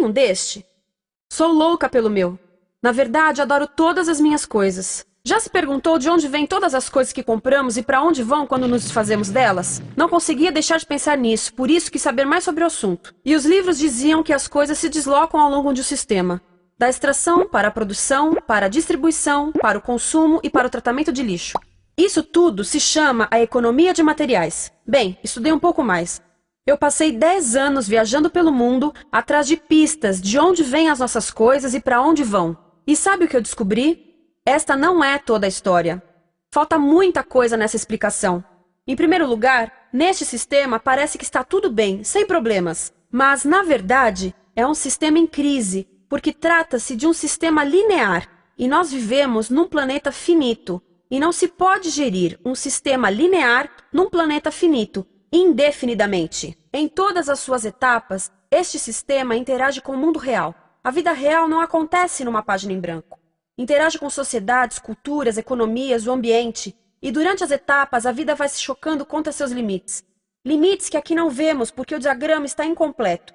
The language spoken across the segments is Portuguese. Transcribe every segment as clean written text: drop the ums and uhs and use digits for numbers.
tem um deste? Sou louca pelo meu. Na verdade, adoro todas as minhas coisas. Já se perguntou de onde vêm todas as coisas que compramos e para onde vão quando nos desfazemos delas? Não conseguia deixar de pensar nisso, por isso quis saber mais sobre o assunto. E os livros diziam que as coisas se deslocam ao longo de um sistema. Da extração, para a produção, para a distribuição, para o consumo e para o tratamento de lixo. Isso tudo se chama a economia de materiais. Bem, estudei um pouco mais. Eu passei 10 anos viajando pelo mundo atrás de pistas de onde vêm as nossas coisas e para onde vão. E sabe o que eu descobri? Esta não é toda a história. Falta muita coisa nessa explicação. Em primeiro lugar, neste sistema parece que está tudo bem, sem problemas. Mas, na verdade, é um sistema em crise, porque trata-se de um sistema linear. E nós vivemos num planeta finito. E não se pode gerir um sistema linear num planeta finito, indefinidamente. Em todas as suas etapas, este sistema interage com o mundo real. A vida real não acontece numa página em branco. Interage com sociedades, culturas, economias, o ambiente. E durante as etapas, a vida vai se chocando contra seus limites. Limites que aqui não vemos porque o diagrama está incompleto.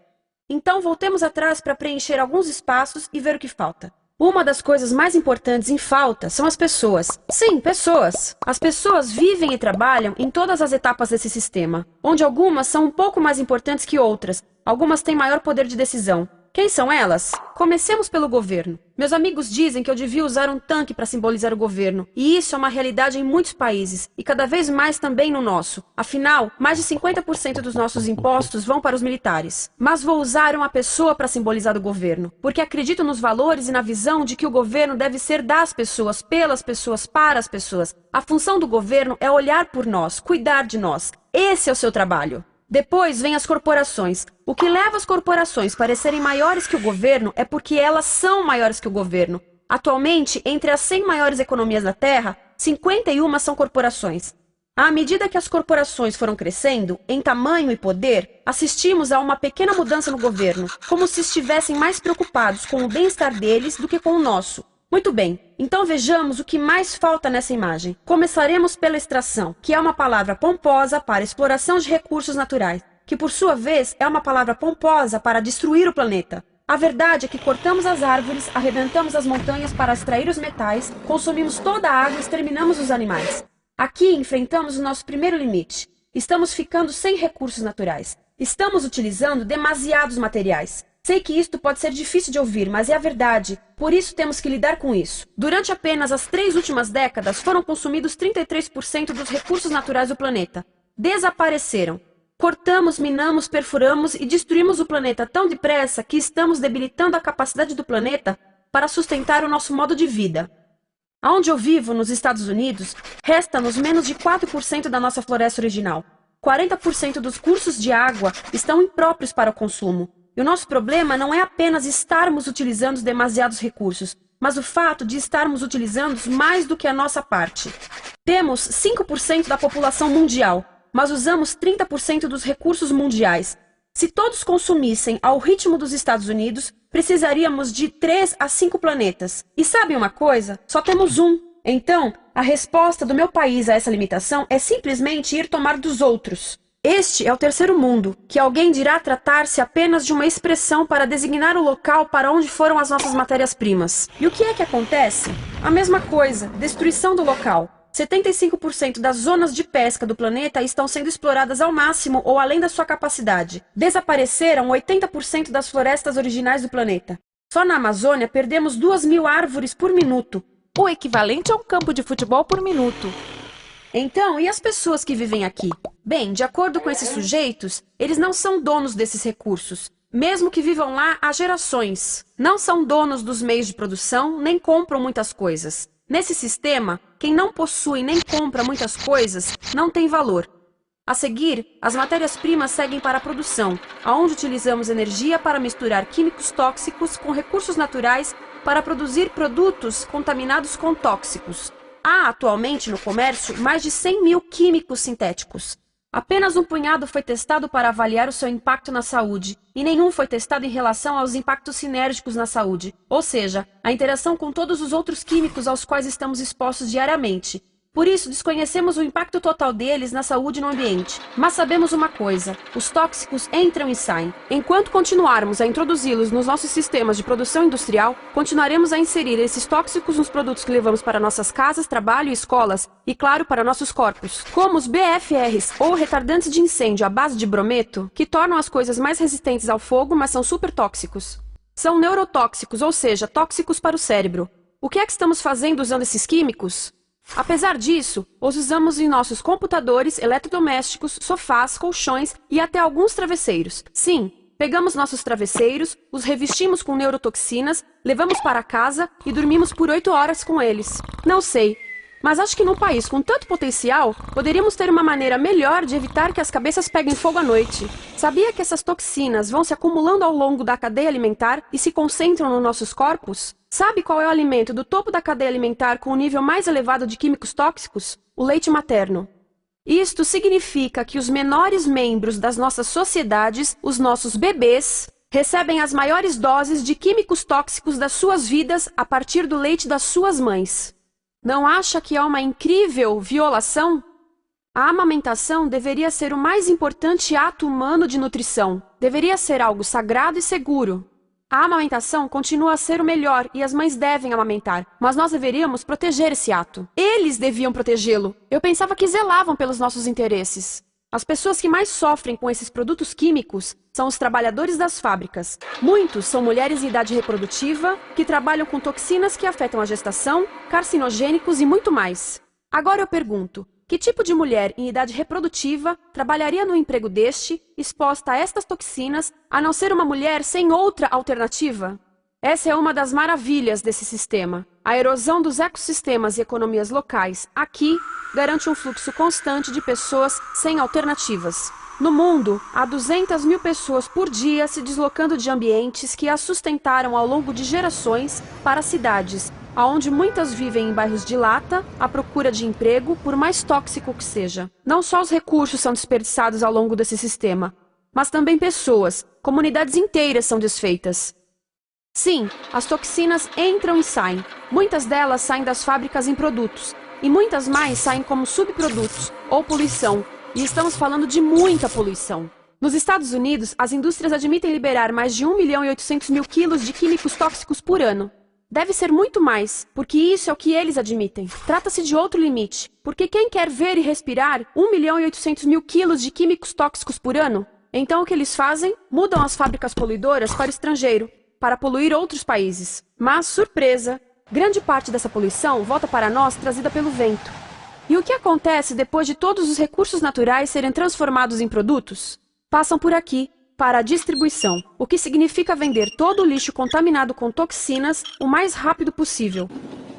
Então, voltemos atrás para preencher alguns espaços e ver o que falta. Uma das coisas mais importantes em falta são as pessoas. Sim, pessoas. As pessoas vivem e trabalham em todas as etapas desse sistema, onde algumas são um pouco mais importantes que outras. Algumas têm maior poder de decisão. Quem são elas? Comecemos pelo governo. Meus amigos dizem que eu devia usar um tanque para simbolizar o governo, e isso é uma realidade em muitos países, e cada vez mais também no nosso. Afinal, mais de 50% dos nossos impostos vão para os militares. Mas vou usar uma pessoa para simbolizar o governo, porque acredito nos valores e na visão de que o governo deve ser das pessoas, pelas pessoas, para as pessoas. A função do governo é olhar por nós, cuidar de nós. Esse é o seu trabalho. Depois vem as corporações. O que leva as corporações a parecerem maiores que o governo é porque elas são maiores que o governo. Atualmente, entre as 100 maiores economias da Terra, 51 são corporações. À medida que as corporações foram crescendo, em tamanho e poder, assistimos a uma pequena mudança no governo, como se estivessem mais preocupados com o bem-estar deles do que com o nosso. Muito bem, então vejamos o que mais falta nessa imagem. Começaremos pela extração, que é uma palavra pomposa para exploração de recursos naturais, que por sua vez é uma palavra pomposa para destruir o planeta. A verdade é que cortamos as árvores, arrebentamos as montanhas para extrair os metais, consumimos toda a água e exterminamos os animais. Aqui enfrentamos o nosso primeiro limite. Estamos ficando sem recursos naturais. Estamos utilizando demasiados materiais. Sei que isto pode ser difícil de ouvir, mas é a verdade. Por isso temos que lidar com isso. Durante apenas as 3 últimas décadas, foram consumidos 33% dos recursos naturais do planeta. Desapareceram. Cortamos, minamos, perfuramos e destruímos o planeta tão depressa que estamos debilitando a capacidade do planeta para sustentar o nosso modo de vida. Aonde eu vivo, nos Estados Unidos, resta-nos menos de 4% da nossa floresta original. 40% dos cursos de água estão impróprios para o consumo. E o nosso problema não é apenas estarmos utilizando demasiados recursos, mas o fato de estarmos utilizando mais do que a nossa parte. Temos 5% da população mundial, mas usamos 30% dos recursos mundiais. Se todos consumissem ao ritmo dos Estados Unidos, precisaríamos de 3 a 5 planetas. E sabem uma coisa? Só temos um. Então, a resposta do meu país a essa limitação é simplesmente ir tomar dos outros. Este é o terceiro mundo, que alguém dirá tratar-se apenas de uma expressão para designar o local para onde foram as nossas matérias-primas. E o que é que acontece? A mesma coisa, destruição do local. 75% das zonas de pesca do planeta estão sendo exploradas ao máximo ou além da sua capacidade. Desapareceram 80% das florestas originais do planeta. Só na Amazônia perdemos 2.000 árvores por minuto. O equivalente a um campo de futebol por minuto. Então, e as pessoas que vivem aqui? Bem, de acordo com esses sujeitos, eles não são donos desses recursos, mesmo que vivam lá há gerações. Não são donos dos meios de produção, nem compram muitas coisas. Nesse sistema, quem não possui nem compra muitas coisas não tem valor. A seguir, as matérias-primas seguem para a produção, onde utilizamos energia para misturar químicos tóxicos com recursos naturais para produzir produtos contaminados com tóxicos. Há atualmente no comércio mais de 100.000 químicos sintéticos. Apenas um punhado foi testado para avaliar o seu impacto na saúde, e nenhum foi testado em relação aos impactos sinérgicos na saúde, ou seja, a interação com todos os outros químicos aos quais estamos expostos diariamente. Por isso, desconhecemos o impacto total deles na saúde e no ambiente. Mas sabemos uma coisa: os tóxicos entram e saem. Enquanto continuarmos a introduzi-los nos nossos sistemas de produção industrial, continuaremos a inserir esses tóxicos nos produtos que levamos para nossas casas, trabalho e escolas, e claro, para nossos corpos. Como os BFRs, ou retardantes de incêndio à base de brometo, que tornam as coisas mais resistentes ao fogo, mas são super tóxicos. São neurotóxicos, ou seja, tóxicos para o cérebro. O que é que estamos fazendo usando esses químicos? Apesar disso, os usamos em nossos computadores, eletrodomésticos, sofás, colchões e até alguns travesseiros. Sim, pegamos nossos travesseiros, os revestimos com neurotoxinas, levamos para casa e dormimos por 8 horas com eles. Não sei, mas acho que num país com tanto potencial, poderíamos ter uma maneira melhor de evitar que as cabeças peguem fogo à noite. Sabia que essas toxinas vão se acumulando ao longo da cadeia alimentar e se concentram nos nossos corpos? Sabe qual é o alimento do topo da cadeia alimentar com o nível mais elevado de químicos tóxicos? O leite materno. Isto significa que os menores membros das nossas sociedades, os nossos bebês, recebem as maiores doses de químicos tóxicos das suas vidas a partir do leite das suas mães. Não acha que é uma incrível violação? A amamentação deveria ser o mais importante ato humano de nutrição. Deveria ser algo sagrado e seguro. A amamentação continua a ser o melhor e as mães devem amamentar, mas nós deveríamos proteger esse ato. Eles deviam protegê-lo. Eu pensava que zelavam pelos nossos interesses. As pessoas que mais sofrem com esses produtos químicos são os trabalhadores das fábricas. Muitos são mulheres em idade reprodutiva que trabalham com toxinas que afetam a gestação, carcinogênicos e muito mais. Agora eu pergunto: que tipo de mulher em idade reprodutiva trabalharia no emprego deste, exposta a estas toxinas, a não ser uma mulher sem outra alternativa? Essa é uma das maravilhas desse sistema. A erosão dos ecossistemas e economias locais aqui garante um fluxo constante de pessoas sem alternativas. No mundo, há 200.000 pessoas por dia se deslocando de ambientes que as sustentaram ao longo de gerações para cidades, onde muitas vivem em bairros de lata, à procura de emprego, por mais tóxico que seja. Não só os recursos são desperdiçados ao longo desse sistema, mas também pessoas, comunidades inteiras são desfeitas. Sim, as toxinas entram e saem. Muitas delas saem das fábricas em produtos, e muitas mais saem como subprodutos, ou poluição, e estamos falando de muita poluição. Nos Estados Unidos, as indústrias admitem liberar mais de 1.800.000 quilos de químicos tóxicos por ano. Deve ser muito mais, porque isso é o que eles admitem. Trata-se de outro limite, porque quem quer ver e respirar 1.800.000 quilos de químicos tóxicos por ano? Então o que eles fazem? Mudam as fábricas poluidoras para o estrangeiro, para poluir outros países. Mas, surpresa, grande parte dessa poluição volta para nós trazida pelo vento. E o que acontece depois de todos os recursos naturais serem transformados em produtos? Passam por aqui, para a distribuição, o que significa vender todo o lixo contaminado com toxinas o mais rápido possível.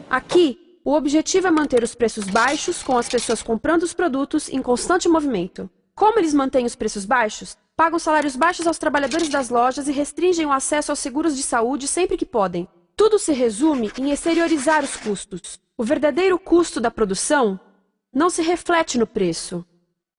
Aqui, o objetivo é manter os preços baixos, com as pessoas comprando os produtos em constante movimento. Como eles mantêm os preços baixos? Pagam salários baixos aos trabalhadores das lojas e restringem o acesso aos seguros de saúde sempre que podem. Tudo se resume em exteriorizar os custos. O verdadeiro custo da produção não se reflete no preço.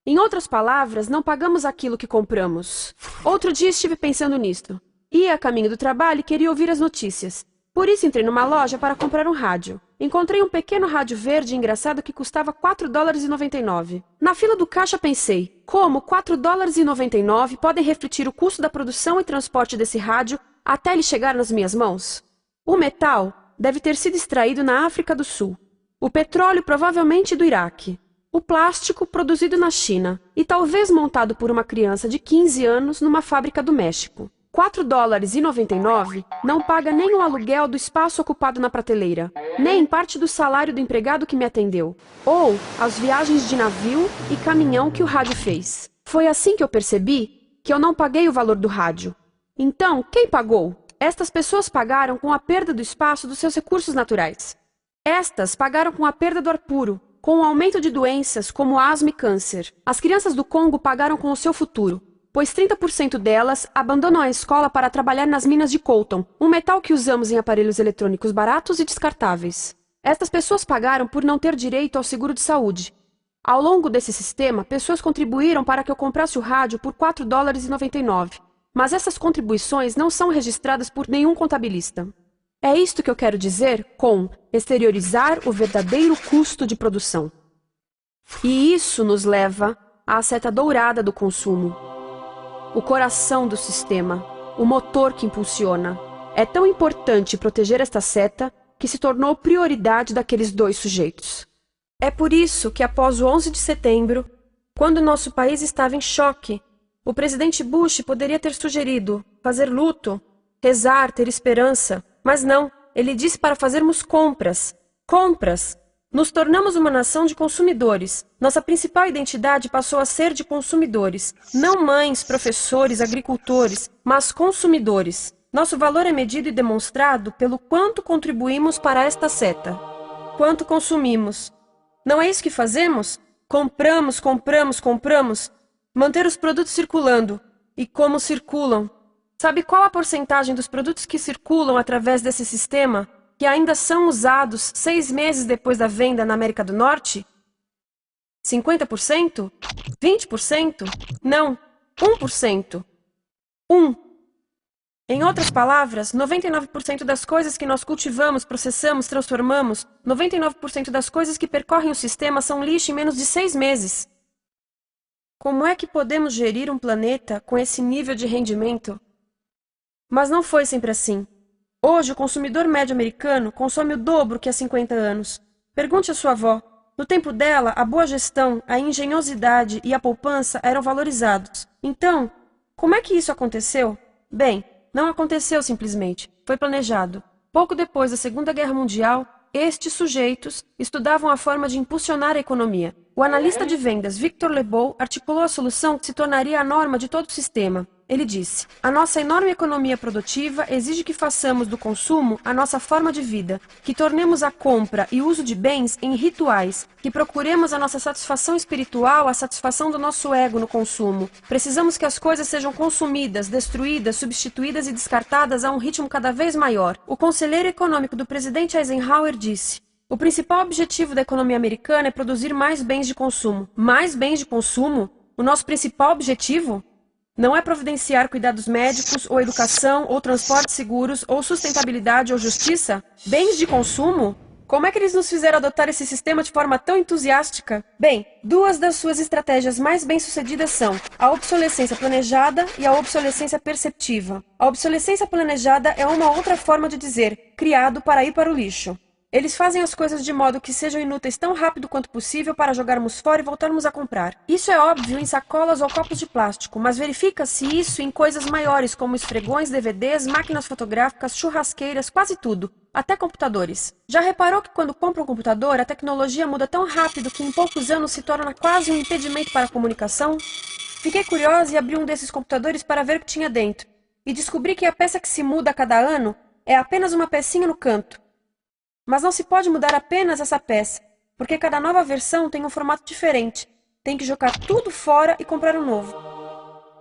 Em outras palavras, não pagamos aquilo que compramos. Outro dia estive pensando nisto. Ia a caminho do trabalho e queria ouvir as notícias. Por isso entrei numa loja para comprar um rádio. Encontrei um pequeno rádio verde engraçado que custava $4,99. Na fila do caixa pensei, como $4,99 podem refletir o custo da produção e transporte desse rádio até ele chegar nas minhas mãos? O metal deve ter sido extraído na África do Sul. O petróleo provavelmente do Iraque. O plástico produzido na China e talvez montado por uma criança de 15 anos numa fábrica do México. $4,99 não paga nem o aluguel do espaço ocupado na prateleira, nem parte do salário do empregado que me atendeu, ou as viagens de navio e caminhão que o rádio fez. Foi assim que eu percebi que eu não paguei o valor do rádio. Então, quem pagou? Estas pessoas pagaram com a perda do espaço dos seus recursos naturais. Estas pagaram com a perda do ar puro, com o aumento de doenças como asma e câncer. As crianças do Congo pagaram com o seu futuro, pois 30% delas abandonam a escola para trabalhar nas minas de coltan, um metal que usamos em aparelhos eletrônicos baratos e descartáveis. Estas pessoas pagaram por não ter direito ao seguro de saúde. Ao longo desse sistema, pessoas contribuíram para que eu comprasse o rádio por $4,99, mas essas contribuições não são registradas por nenhum contabilista. É isto que eu quero dizer com exteriorizar o verdadeiro custo de produção. E isso nos leva à seta dourada do consumo. O coração do sistema, o motor que impulsiona. É tão importante proteger esta seta que se tornou prioridade daqueles dois sujeitos. É por isso que após o 11 de setembro, quando nosso país estava em choque, o presidente Bush poderia ter sugerido fazer luto, rezar, ter esperança, mas não, ele disse para fazermos compras. Compras! Nos tornamos uma nação de consumidores. Nossa principal identidade passou a ser de consumidores. Não mães, professores, agricultores, mas consumidores. Nosso valor é medido e demonstrado pelo quanto contribuímos para esta seta. Quanto consumimos. Não é isso que fazemos? Compramos, compramos, compramos. Manter os produtos circulando. E como circulam? Sabe qual a porcentagem dos produtos que circulam através desse sistema que ainda são usados 6 meses depois da venda na América do Norte? 50%? 20%? Não, 1%. 1. Em outras palavras, 99% das coisas que nós cultivamos, processamos, transformamos, 99% das coisas que percorrem o sistema são lixo em menos de 6 meses. Como é que podemos gerir um planeta com esse nível de rendimento? Mas não foi sempre assim. Hoje, o consumidor médio americano consome o dobro que há 50 anos. Pergunte à sua avó. No tempo dela, a boa gestão, a engenhosidade e a poupança eram valorizados. Então, como é que isso aconteceu? Bem, não aconteceu simplesmente. Foi planejado. Pouco depois da Segunda Guerra Mundial, estes sujeitos estudavam a forma de impulsionar a economia. O analista de vendas Victor Lebow articulou a solução que se tornaria a norma de todo o sistema. Ele disse: a nossa enorme economia produtiva exige que façamos do consumo a nossa forma de vida, que tornemos a compra e uso de bens em rituais, que procuremos a nossa satisfação espiritual, a satisfação do nosso ego no consumo. Precisamos que as coisas sejam consumidas, destruídas, substituídas e descartadas a um ritmo cada vez maior. O conselheiro econômico do presidente Eisenhower disse: o principal objetivo da economia americana é produzir mais bens de consumo. Mais bens de consumo? O nosso principal objetivo? Não é providenciar cuidados médicos, ou educação, ou transportes seguros, ou sustentabilidade, ou justiça? Bens de consumo? Como é que eles nos fizeram adotar esse sistema de forma tão entusiástica? Bem, 2 das suas estratégias mais bem-sucedidas são a obsolescência planejada e a obsolescência perceptiva. A obsolescência planejada é uma outra forma de dizer criado para ir para o lixo. Eles fazem as coisas de modo que sejam inúteis tão rápido quanto possível para jogarmos fora e voltarmos a comprar. Isso é óbvio em sacolas ou copos de plástico, mas verifica-se isso em coisas maiores como esfregões, DVDs, máquinas fotográficas, churrasqueiras, quase tudo, até computadores. Já reparou que quando compra um computador, a tecnologia muda tão rápido que em poucos anos se torna quase um impedimento para a comunicação? Fiquei curiosa e abri um desses computadores para ver o que tinha dentro, e descobri que a peça que se muda a cada ano é apenas uma pecinha no canto. Mas não se pode mudar apenas essa peça, porque cada nova versão tem um formato diferente. Tem que jogar tudo fora e comprar um novo.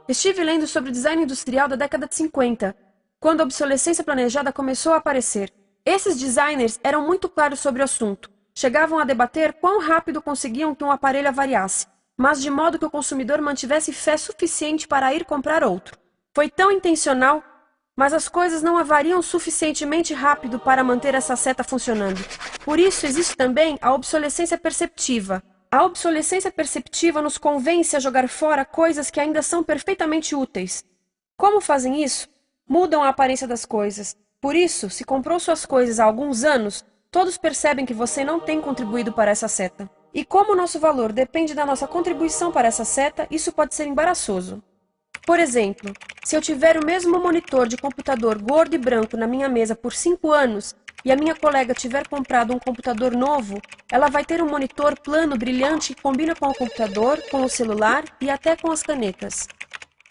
Estive lendo sobre o design industrial da década de 50, quando a obsolescência planejada começou a aparecer. Esses designers eram muito claros sobre o assunto. Chegavam a debater quão rápido conseguiam que um aparelho avariasse, mas de modo que o consumidor mantivesse fé suficiente para ir comprar outro. Foi tão intencional, mas as coisas não avariam suficientemente rápido para manter essa seta funcionando. Por isso existe também a obsolescência perceptiva. A obsolescência perceptiva nos convence a jogar fora coisas que ainda são perfeitamente úteis. Como fazem isso? Mudam a aparência das coisas. Por isso, se comprou suas coisas há alguns anos, todos percebem que você não tem contribuído para essa seta. E como o nosso valor depende da nossa contribuição para essa seta, isso pode ser embaraçoso. Por exemplo, se eu tiver o mesmo monitor de computador gordo e branco na minha mesa por 5 anos e a minha colega tiver comprado um computador novo, ela vai ter um monitor plano brilhante que combina com o computador, com o celular e até com as canetas.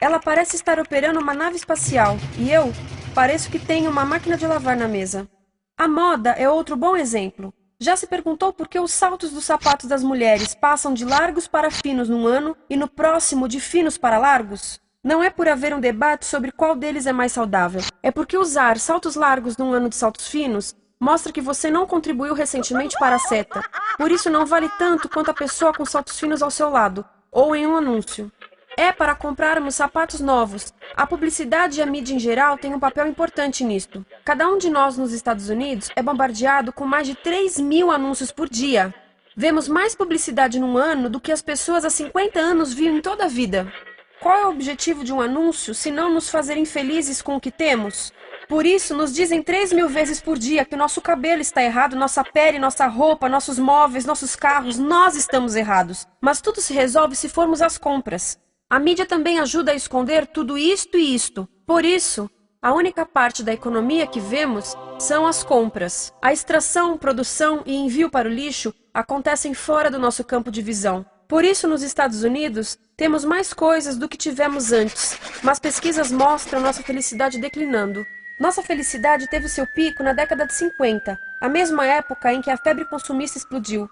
Ela parece estar operando uma nave espacial e eu pareço que tenho uma máquina de lavar na mesa. A moda é outro bom exemplo. Já se perguntou por que os saltos dos sapatos das mulheres passam de largos para finos num ano e no próximo de finos para largos? Não é por haver um debate sobre qual deles é mais saudável. É porque usar saltos largos num ano de saltos finos mostra que você não contribuiu recentemente para a seta. Por isso não vale tanto quanto a pessoa com saltos finos ao seu lado, ou em um anúncio. É para comprarmos sapatos novos. A publicidade e a mídia em geral têm um papel importante nisto. Cada um de nós nos Estados Unidos é bombardeado com mais de 3.000 anúncios por dia. Vemos mais publicidade num ano do que as pessoas há 50 anos viam em toda a vida. Qual é o objetivo de um anúncio se não nos fazer infelizes com o que temos? Por isso, nos dizem 3.000 vezes por dia que nosso cabelo está errado, nossa pele, nossa roupa, nossos móveis, nossos carros, nós estamos errados. Mas tudo se resolve se formos às compras. A mídia também ajuda a esconder tudo isto e isto. Por isso, a única parte da economia que vemos são as compras. A extração, produção e envio para o lixo acontecem fora do nosso campo de visão. Por isso, nos Estados Unidos, temos mais coisas do que tivemos antes, mas pesquisas mostram nossa felicidade declinando. Nossa felicidade teve seu pico na década de 50, a mesma época em que a febre consumista explodiu.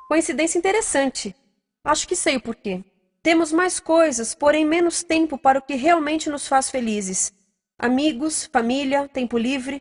Coincidência interessante. Acho que sei o porquê. Temos mais coisas, porém menos tempo para o que realmente nos faz felizes. Amigos, família, tempo livre.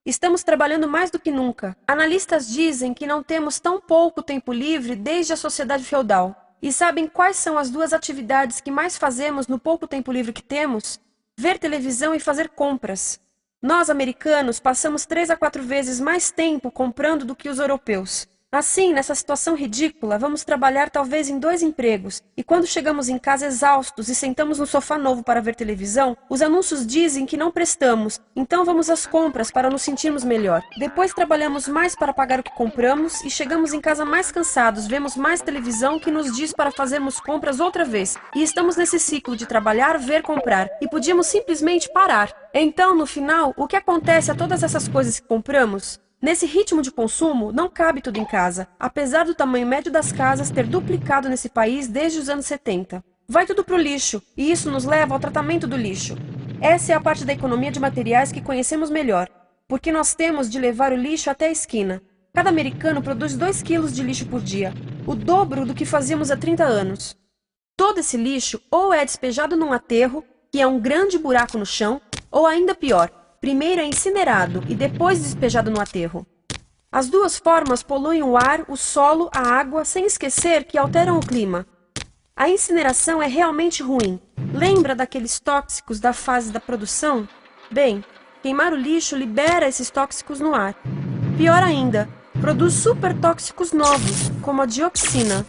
Estamos trabalhando mais do que nunca. Analistas dizem que não temos tão pouco tempo livre desde a sociedade feudal. E sabem quais são as duas atividades que mais fazemos no pouco tempo livre que temos? Ver televisão e fazer compras. Nós, americanos, passamos 3 a 4 vezes mais tempo comprando do que os europeus. Assim, nessa situação ridícula, vamos trabalhar talvez em 2 empregos, e quando chegamos em casa exaustos e sentamos no sofá novo para ver televisão, os anúncios dizem que não prestamos, então vamos às compras para nos sentirmos melhor. Depois trabalhamos mais para pagar o que compramos e chegamos em casa mais cansados, vemos mais televisão que nos diz para fazermos compras outra vez. E estamos nesse ciclo de trabalhar, ver, comprar, e podíamos simplesmente parar. Então, no final, o que acontece a todas essas coisas que compramos? Nesse ritmo de consumo, não cabe tudo em casa, apesar do tamanho médio das casas ter duplicado nesse país desde os anos 70. Vai tudo para o lixo, e isso nos leva ao tratamento do lixo. Essa é a parte da economia de materiais que conhecemos melhor, porque nós temos de levar o lixo até a esquina. Cada americano produz 2 quilos de lixo por dia, o dobro do que fazíamos há 30 anos. Todo esse lixo ou é despejado num aterro, que é um grande buraco no chão, ou ainda pior, primeiro é incinerado e depois despejado no aterro. As duas formas poluem o ar, o solo, a água, sem esquecer que alteram o clima. A incineração é realmente ruim. Lembra daqueles tóxicos da fase da produção? Bem, queimar o lixo libera esses tóxicos no ar. Pior ainda, produz supertóxicos novos, como a dioxina.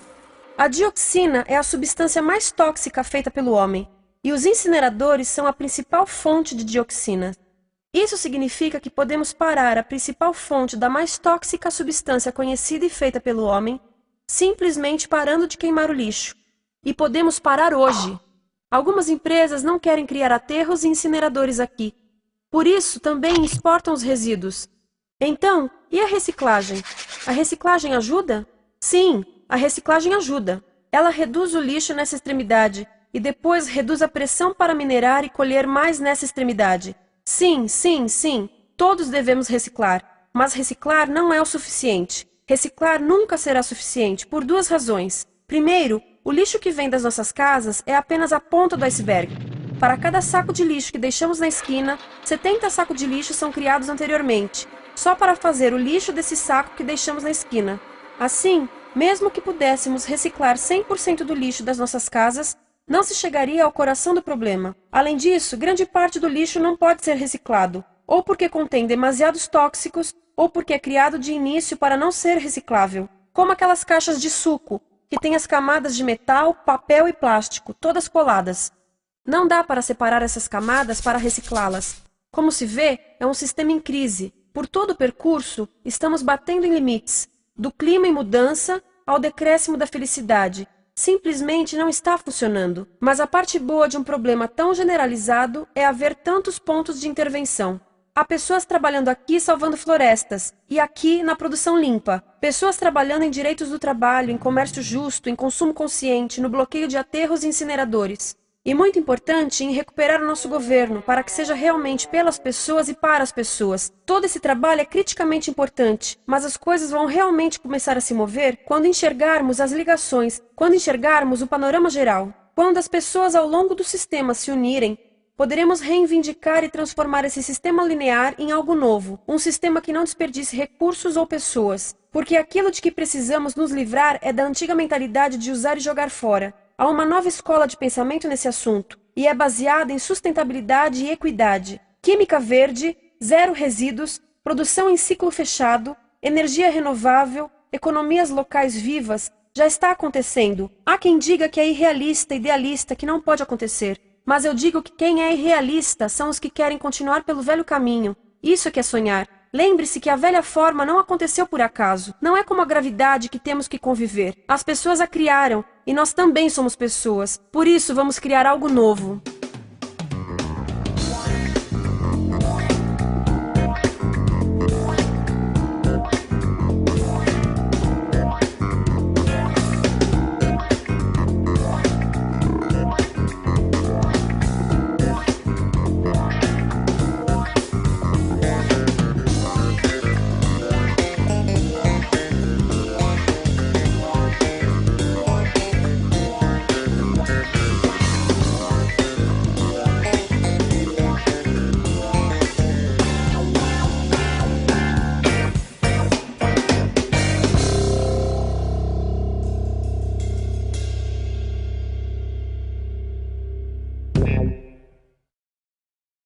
A dioxina é a substância mais tóxica feita pelo homem, e os incineradores são a principal fonte de dioxina. Isso significa que podemos parar a principal fonte da mais tóxica substância conhecida e feita pelo homem, simplesmente parando de queimar o lixo. E podemos parar hoje. Algumas empresas não querem criar aterros e incineradores aqui. Por isso, também exportam os resíduos. Então, e a reciclagem? A reciclagem ajuda? Sim, a reciclagem ajuda. Ela reduz o lixo nessa extremidade e depois reduz a pressão para minerar e colher mais nessa extremidade. Sim, todos devemos reciclar, mas reciclar não é o suficiente. Reciclar nunca será suficiente, por 2 razões. Primeiro, o lixo que vem das nossas casas é apenas a ponta do iceberg. Para cada saco de lixo que deixamos na esquina, 70 sacos de lixo são criados anteriormente, só para fazer o lixo desse saco que deixamos na esquina. Assim, mesmo que pudéssemos reciclar 100% do lixo das nossas casas, não se chegaria ao coração do problema. Além disso, grande parte do lixo não pode ser reciclado, ou porque contém demasiados tóxicos, ou porque é criado de início para não ser reciclável, como aquelas caixas de suco, que têm as camadas de metal, papel e plástico, todas coladas. Não dá para separar essas camadas para reciclá-las. Como se vê, é um sistema em crise. Por todo o percurso, estamos batendo em limites, do clima em mudança ao decréscimo da felicidade. Simplesmente não está funcionando. Mas a parte boa de um problema tão generalizado é haver tantos pontos de intervenção. Há pessoas trabalhando aqui salvando florestas, e aqui na produção limpa. Pessoas trabalhando em direitos do trabalho, em comércio justo, em consumo consciente, no bloqueio de aterros e incineradores. E muito importante, em recuperar o nosso governo, para que seja realmente pelas pessoas e para as pessoas. Todo esse trabalho é criticamente importante, mas as coisas vão realmente começar a se mover quando enxergarmos as ligações, quando enxergarmos o panorama geral. Quando as pessoas ao longo do sistema se unirem, poderemos reivindicar e transformar esse sistema linear em algo novo, um sistema que não desperdice recursos ou pessoas, porque aquilo de que precisamos nos livrar é da antiga mentalidade de usar e jogar fora. Há uma nova escola de pensamento nesse assunto, e é baseada em sustentabilidade e equidade, química verde, zero resíduos, produção em ciclo fechado, energia renovável, economias locais vivas, já está acontecendo. Há quem diga que é irrealista, idealista, que não pode acontecer. Mas eu digo que quem é irrealista são os que querem continuar pelo velho caminho. Isso é que é sonhar. Lembre-se que a velha forma não aconteceu por acaso. Não é como a gravidade que temos que conviver. As pessoas a criaram, e nós também somos pessoas. Por isso vamos criar algo novo.